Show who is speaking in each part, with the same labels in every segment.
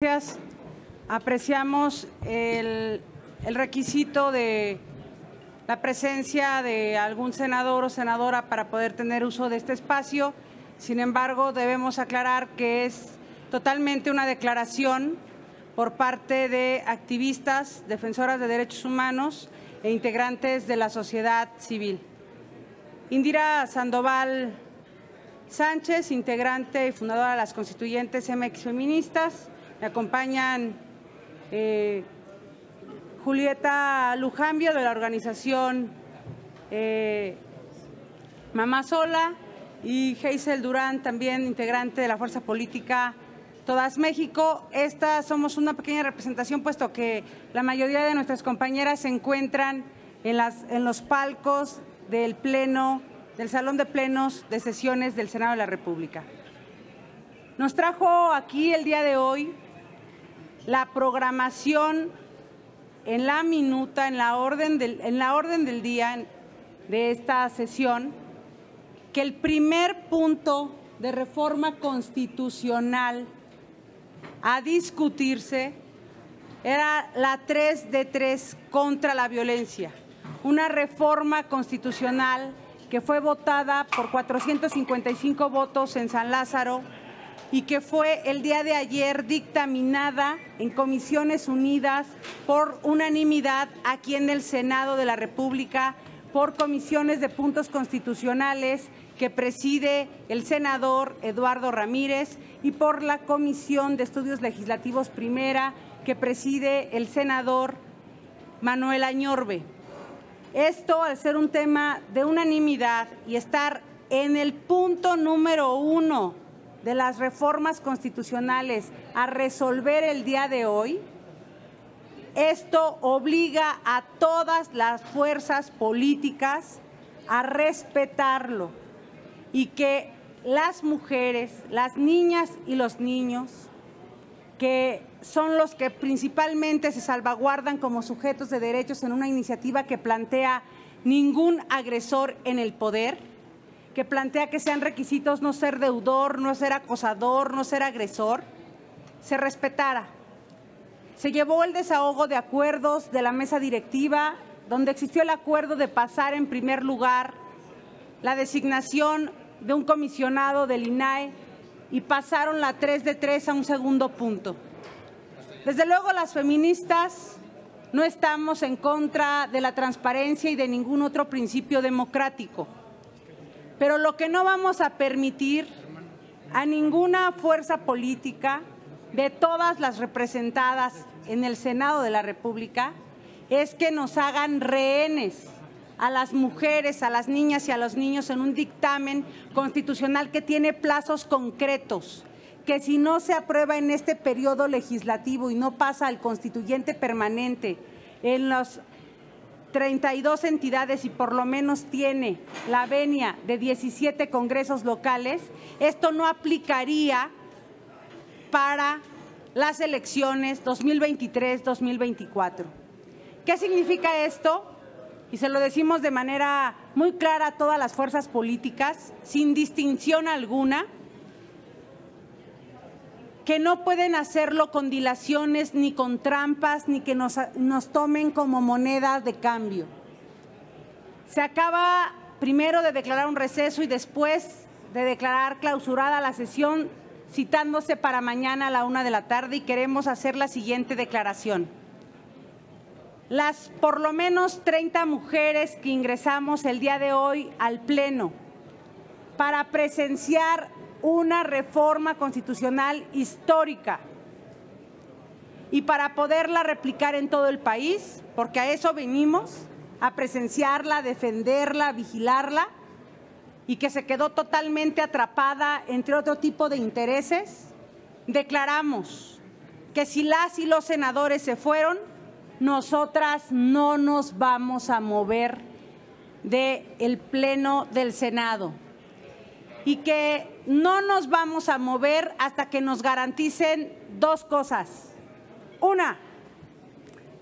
Speaker 1: Gracias. Apreciamos el requisito de la presencia de algún senador o senadora para poder tener uso de este espacio. Sin embargo, debemos aclarar que es totalmente una declaración por parte de activistas, defensoras de derechos humanos e integrantes de la sociedad civil. Indira Sandoval Sánchez, integrante y fundadora de las constituyentes MX Feministas. Me acompañan Julieta Lujambio, de la organización Mamá Sola, y Hazel Durán, también integrante de la fuerza política Todas México. Somos una pequeña representación, puesto que la mayoría de nuestras compañeras se encuentran en los palcos del Pleno, del Salón de Plenos de Sesiones del Senado de la República. Nos trajo aquí el día de hoy la programación en la minuta, en la orden del día de esta sesión, que el primer punto de reforma constitucional a discutirse era la 3 de 3 contra la violencia, una reforma constitucional que fue votada por 455 votos en San Lázaro y que fue el día de ayer dictaminada en Comisiones Unidas por unanimidad aquí en el Senado de la República, por comisiones de puntos constitucionales que preside el senador Eduardo Ramírez y por la Comisión de Estudios Legislativos Primera que preside el senador Manuel Añorbe. Esto, al ser un tema de unanimidad y estar en el punto número 1 de las reformas constitucionales a resolver el día de hoy, esto obliga a todas las fuerzas políticas a respetarlo y que las mujeres, las niñas y los niños, que son los que principalmente se salvaguardan como sujetos de derechos en una iniciativa que plantea ningún agresor en el poder, que plantea que sean requisitos no ser deudor, no ser acosador, no ser agresor, se respetara. Se llevó el desahogo de acuerdos de la mesa directiva, donde existió el acuerdo de pasar en primer lugar la designación de un comisionado del INAE y pasaron la 3 de 3 a un segundo punto. Desde luego, las feministas no estamos en contra de la transparencia y de ningún otro principio democrático. Pero lo que no vamos a permitir a ninguna fuerza política de todas las representadas en el Senado de la República es que nos hagan rehenes a las mujeres, a las niñas y a los niños en un dictamen constitucional que tiene plazos concretos, que si no se aprueba en este periodo legislativo y no pasa al constituyente permanente en los 32 entidades y por lo menos tiene la venia de 17 congresos locales, esto no aplicaría para las elecciones 2023-2024. ¿Qué significa esto? Y se lo decimos de manera muy clara a todas las fuerzas políticas, sin distinción alguna, que no pueden hacerlo con dilaciones ni con trampas, ni que nos tomen como moneda de cambio. Se acaba primero de declarar un receso y después de declarar clausurada la sesión, citándose para mañana a la 1 de la tarde, y queremos hacer la siguiente declaración. Las por lo menos 30 mujeres que ingresamos el día de hoy al Pleno para presenciar una reforma constitucional histórica y para poderla replicar en todo el país, porque a eso venimos, a presenciarla, a defenderla, a vigilarla, y que se quedó totalmente atrapada entre otro tipo de intereses, declaramos que si las y los senadores se fueron, nosotras no nos vamos a mover del Pleno del Senado y que no nos vamos a mover hasta que nos garanticen dos cosas. Una,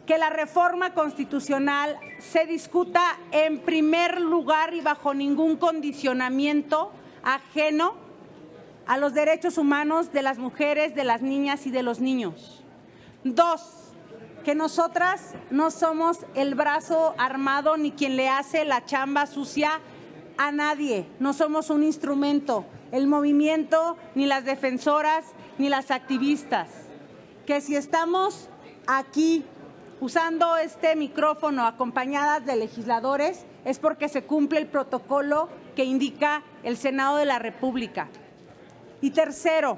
Speaker 1: que la reforma constitucional se discuta en primer lugar y bajo ningún condicionamiento ajeno a los derechos humanos de las mujeres, de las niñas y de los niños. 2, que nosotras no somos el brazo armado ni quien le hace la chamba sucia a nadie, no somos un instrumento, el movimiento, ni las defensoras, ni las activistas. Que si estamos aquí usando este micrófono acompañadas de legisladores es porque se cumple el protocolo que indica el Senado de la República. Y tercero,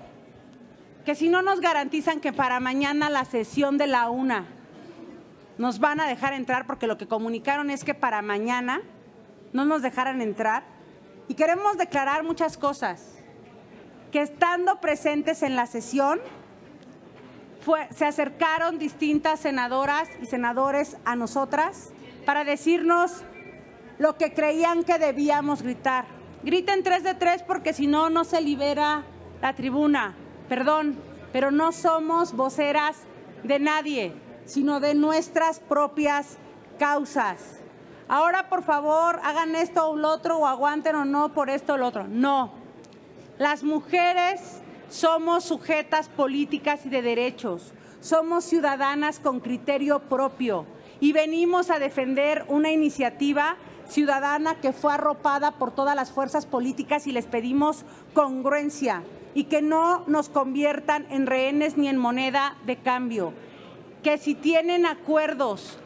Speaker 1: que si no nos garantizan que para mañana la sesión de la 1 nos van a dejar entrar, porque lo que comunicaron es que para mañana no nos dejaran entrar, y queremos declarar muchas cosas, que estando presentes en la sesión se acercaron distintas senadoras y senadores a nosotras para decirnos lo que creían que debíamos gritar. Griten 3 de 3 porque si no, no se libera la tribuna. Perdón, pero no somos voceras de nadie, sino de nuestras propias causas. Ahora, por favor, hagan esto o lo otro, o aguanten o no por esto o lo otro. No. Las mujeres somos sujetas políticas y de derechos. Somos ciudadanas con criterio propio y venimos a defender una iniciativa ciudadana que fue arropada por todas las fuerzas políticas y les pedimos congruencia y que no nos conviertan en rehenes ni en moneda de cambio. Que si tienen acuerdos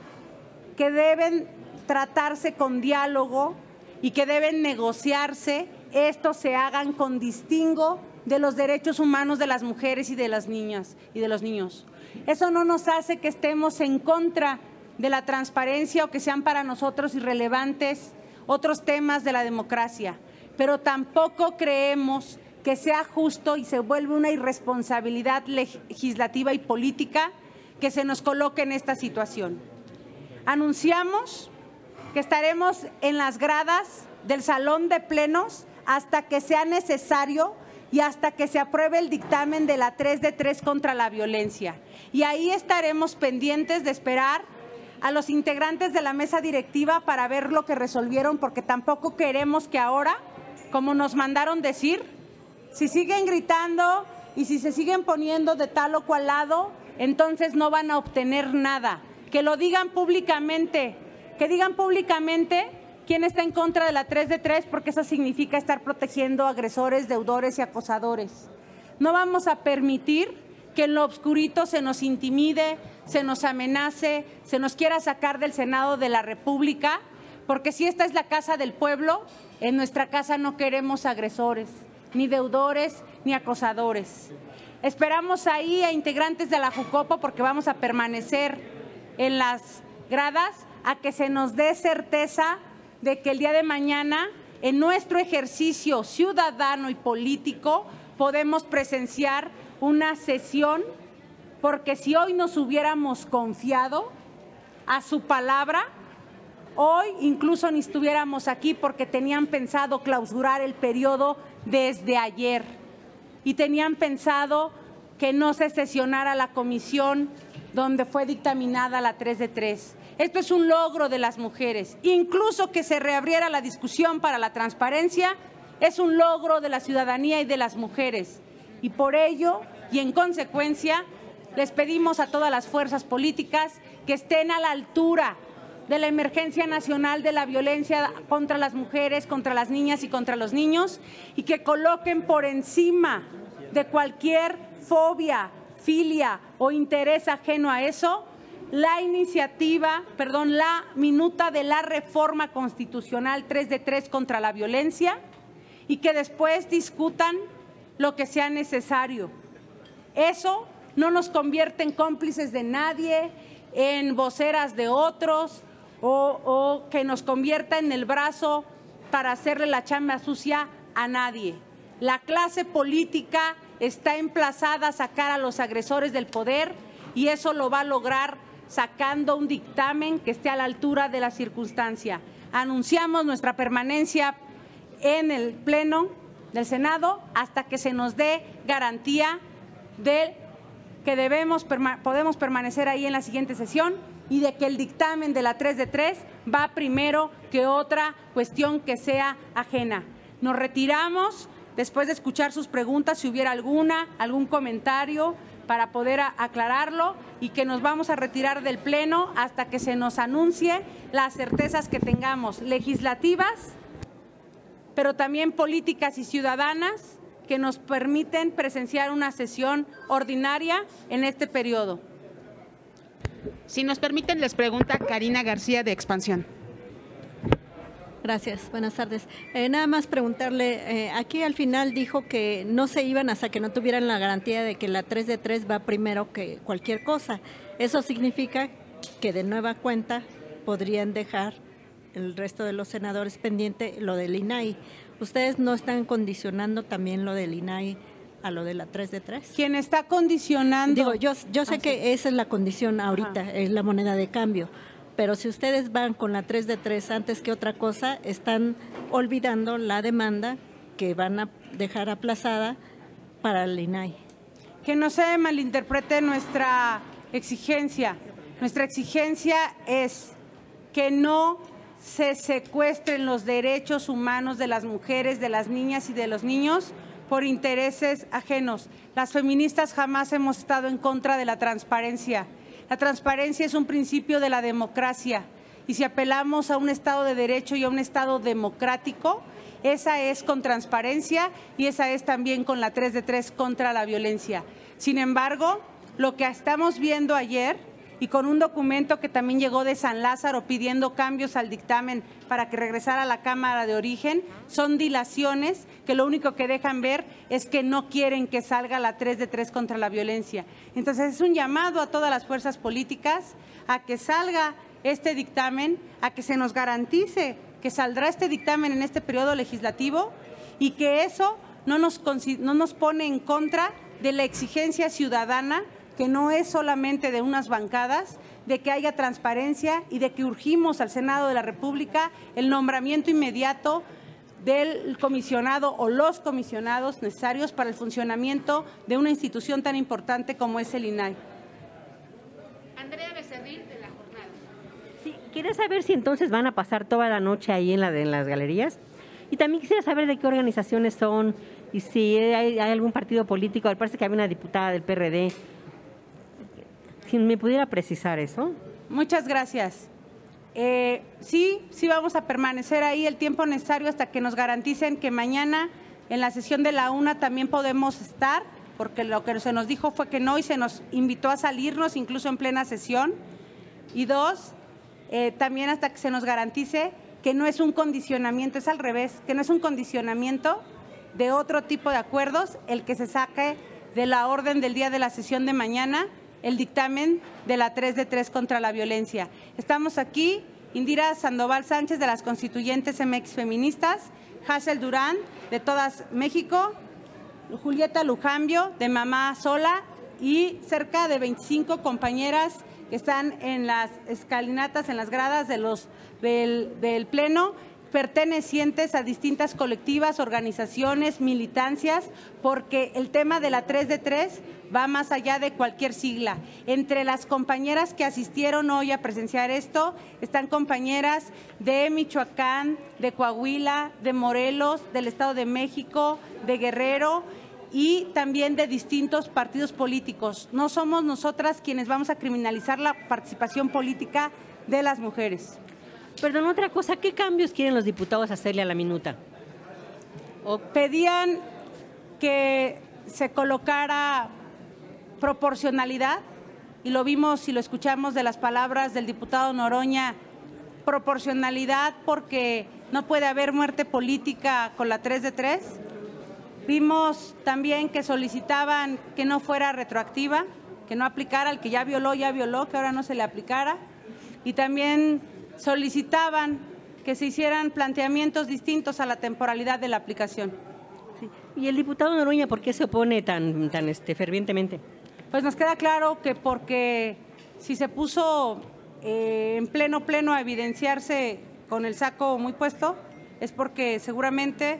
Speaker 1: que deben tratarse con diálogo y que deben negociarse, estos se hagan con distingo de los derechos humanos de las mujeres y de las niñas y de los niños. Eso no nos hace que estemos en contra de la transparencia o que sean para nosotros irrelevantes otros temas de la democracia, pero tampoco creemos que sea justo y se vuelve una irresponsabilidad legislativa y política que se nos coloque en esta situación. Anunciamos que estaremos en las gradas del salón de plenos hasta que sea necesario y hasta que se apruebe el dictamen de la 3 de 3 contra la violencia. Y ahí estaremos pendientes de esperar a los integrantes de la mesa directiva para ver lo que resolvieron, porque tampoco queremos que ahora, como nos mandaron decir, si siguen gritando y si se siguen poniendo de tal o cual lado, entonces no van a obtener nada. Que lo digan públicamente, que digan públicamente quién está en contra de la 3 de 3, porque eso significa estar protegiendo agresores, deudores y acosadores. No vamos a permitir que en lo oscurito se nos intimide, se nos amenace, se nos quiera sacar del Senado de la República, porque si esta es la casa del pueblo, en nuestra casa no queremos agresores, ni deudores, ni acosadores. Esperamos ahí a integrantes de la Jucopo, porque vamos a permanecer en las gradas, a que se nos dé certeza de que el día de mañana, en nuestro ejercicio ciudadano y político, podemos presenciar una sesión, porque si hoy nos hubiéramos confiado a su palabra, hoy incluso ni estuviéramos aquí, porque tenían pensado clausurar el periodo desde ayer y tenían pensado que no se sesionara la comisión donde fue dictaminada la 3 de 3. Esto es un logro de las mujeres. Incluso que se reabriera la discusión para la transparencia es un logro de la ciudadanía y de las mujeres. Y por ello, y en consecuencia, les pedimos a todas las fuerzas políticas que estén a la altura de la emergencia nacional de la violencia contra las mujeres, contra las niñas y contra los niños, y que coloquen por encima de cualquier fobia, filia o interés ajeno a eso, la minuta de la reforma constitucional 3 de 3 contra la violencia, y que después discutan lo que sea necesario. Eso no nos convierte en cómplices de nadie, en voceras de otros, o que nos convierta en el brazo para hacerle la chamba sucia a nadie. La clase política está emplazada a sacar a los agresores del poder, y eso lo va a lograr sacando un dictamen que esté a la altura de la circunstancia. Anunciamos nuestra permanencia en el Pleno del Senado hasta que se nos dé garantía de que podemos permanecer ahí en la siguiente sesión, y de que el dictamen de la 3 de 3 va primero que otra cuestión que sea ajena. Nos retiramos después de escuchar sus preguntas, si hubiera algún comentario para poder aclararlo, y que nos vamos a retirar del Pleno hasta que se nos anuncie las certezas que tengamos legislativas, pero también políticas y ciudadanas que nos permiten presenciar una sesión ordinaria en este periodo.
Speaker 2: Si nos permiten, les pregunta Karina García de Expansión.
Speaker 3: Gracias, buenas tardes. Nada más preguntarle, aquí al final dijo que no se iban hasta que no tuvieran la garantía de que la 3 de 3 va primero que cualquier cosa. Eso significa que de nueva cuenta podrían dejar el resto de los senadores pendiente lo del INAI. ¿Ustedes no están condicionando también lo del INAI a lo de la 3 de 3?
Speaker 1: ¿Quién está condicionando?
Speaker 3: Digo, yo sé que esa es la condición ahorita, es la moneda de cambio. Pero si ustedes van con la 3 de 3 antes que otra cosa, están olvidando la demanda que van a dejar aplazada para el INAI.
Speaker 1: Que no se malinterprete nuestra exigencia. Nuestra exigencia es que no se secuestren los derechos humanos de las mujeres, de las niñas y de los niños por intereses ajenos. Las feministas jamás hemos estado en contra de la transparencia. La transparencia es un principio de la democracia, y si apelamos a un Estado de Derecho y a un Estado democrático, esa es con transparencia, y esa es también con la 3 de 3 contra la violencia. Sin embargo, lo que estamos viendo ayer, y con un documento que también llegó de San Lázaro pidiendo cambios al dictamen para que regresara a la Cámara de Origen, son dilaciones que lo único que dejan ver es que no quieren que salga la 3 de 3 contra la violencia. Entonces es un llamado a todas las fuerzas políticas a que salga este dictamen, a que se nos garantice que saldrá este dictamen en este periodo legislativo, y que eso no nos pone en contra de la exigencia ciudadana, que no es solamente de unas bancadas, de que haya transparencia y de que urgimos al Senado de la República el nombramiento inmediato del comisionado o los comisionados necesarios para el funcionamiento de una institución tan importante como es el INAI.
Speaker 2: Andrea Becerril, de La Jornada.
Speaker 4: Sí, quería saber si entonces van a pasar toda la noche ahí en las galerías, y también quisiera saber de qué organizaciones son y si hay algún partido político. Me parece que había una diputada del PRD. Si me pudiera precisar eso.
Speaker 1: Muchas gracias. Sí vamos a permanecer ahí el tiempo necesario hasta que nos garanticen que mañana en la sesión de la 1 también podemos estar, porque lo que se nos dijo fue que no, y se nos invitó a salirnos incluso en plena sesión. Y 2, también hasta que se nos garantice que no es un condicionamiento, es al revés, que no es un condicionamiento de otro tipo de acuerdos el que se saque de la orden del día de la sesión de mañana el dictamen de la 3 de 3 contra la violencia. Estamos aquí, Indira Sandoval Sánchez, de las Constituyentes MX Feministas, Hazel Durán, de Todas México, Julieta Lujambio, de Mamá Sola, y cerca de 25 compañeras que están en las escalinatas, en las gradas del Pleno, pertenecientes a distintas colectivas, organizaciones, militancias, porque el tema de la 3 de 3 va más allá de cualquier sigla. Entre las compañeras que asistieron hoy a presenciar esto, están compañeras de Michoacán, de Coahuila, de Morelos, del Estado de México, de Guerrero, y también de distintos partidos políticos. No somos nosotras quienes vamos a criminalizar la participación política de las mujeres.
Speaker 4: Perdón, otra cosa, ¿qué cambios quieren los diputados hacerle a la minuta?
Speaker 1: Pedían que se colocara proporcionalidad, y lo vimos y lo escuchamos de las palabras del diputado Noroña, proporcionalidad porque no puede haber muerte política con la 3 de 3. Vimos también que solicitaban que no fuera retroactiva, que no aplicara, al que ya violó, que ahora no se le aplicara, y también solicitaban que se hicieran planteamientos distintos a la temporalidad de la aplicación.
Speaker 4: Sí. ¿Y el diputado Noroña por qué se opone tan fervientemente?
Speaker 1: Pues nos queda claro que porque si se puso en pleno a evidenciarse con el saco muy puesto, es porque seguramente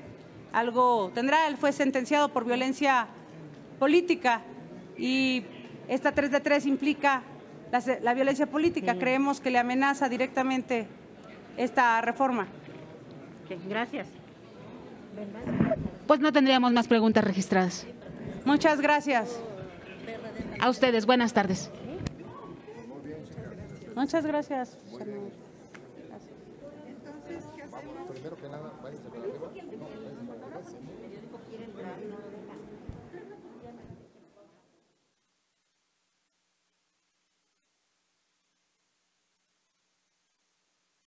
Speaker 1: algo tendrá. Él fue sentenciado por violencia política, y esta 3 de 3 implica la violencia política. Creemos que le amenaza directamente esta reforma.
Speaker 4: Gracias.
Speaker 2: Pues no tendríamos más preguntas registradas.
Speaker 1: Muchas gracias.
Speaker 2: A ustedes, buenas tardes.
Speaker 1: Muchas gracias.
Speaker 5: Primero que nada, váyanse para arriba. No, váyanse para atrás.